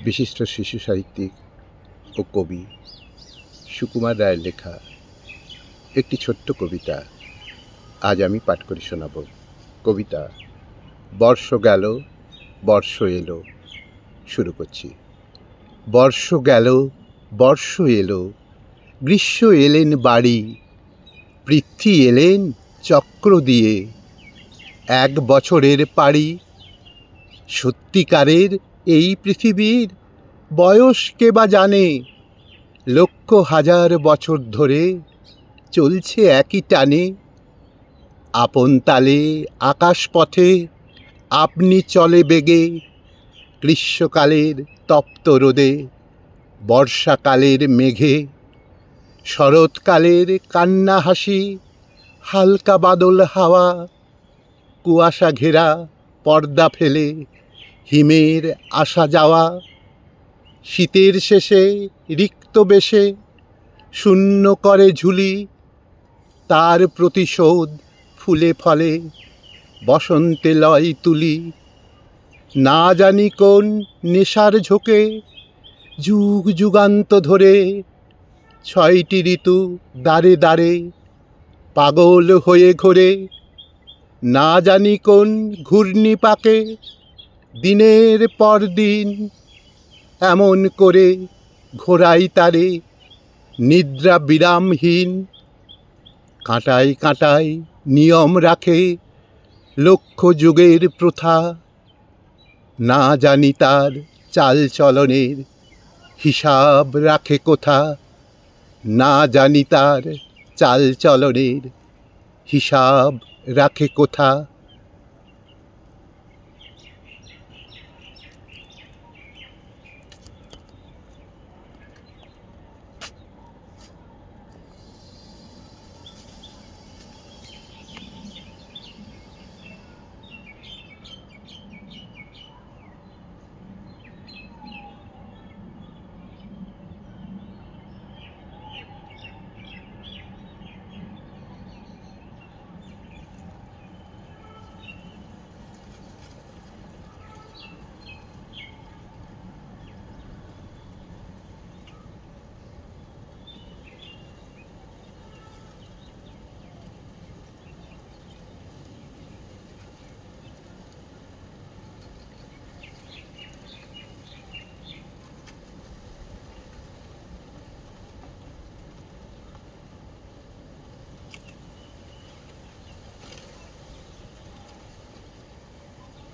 বিশিষ্ট শিশু সাহিত্যিক ও কবি সুকুমার রায়ের লেখা একটি ছোট্ট কবিতা আজ আমি পাঠ করে শোনাব। কবিতা বর্ষ গেল বর্ষ এলো। শুরু করছি। বর্ষ গেল বর্ষ এলো, গ্রীষ্ম এলেন বাড়ি, পৃথ্বী এলেন চক্র দিয়ে, এক বছরের পাড়ি। সত্যিকারের এই পৃথিবীর বয়স কে বা জানে, লক্ষ হাজার বছর ধরে চলছে একই টানে। আপন তালে আকাশপথে আপনি চলে বেগে, গ্রীষ্মকালের তপ্ত রোদে, বর্ষাকালের মেঘে, শরৎকালের কান্না হাসি, হালকা বাদল হাওয়া, কুয়াশা ঘেরা পর্দা ফেলে হিমের আসা যাওয়া। শীতের শেষে রিক্ত বেশে শূন্য করে ঝুলি, তার প্রতিশোধ ফুলে ফলে বসন্তে লয় তুলি। না জানি কোন নেশার ঝোঁকে যুগ যুগান্ত ধরে, ছয়টি ঋতু দাঁড়ে দাঁড়ে পাগল হয়ে ঘোরে। না জানি কোন ঘূর্ণিপাকে দিনের পর দিন এমন করে ঘোরাই তারে নিদ্রা বিরামহীন। কাঁটায় কাঁটায় নিয়ম রাখে লক্ষ যুগের প্রথা, না জানি তার চাল চলনের হিসাব রাখে কোথা। না জানি তার চাল চলনের হিসাব রাখে কোথা।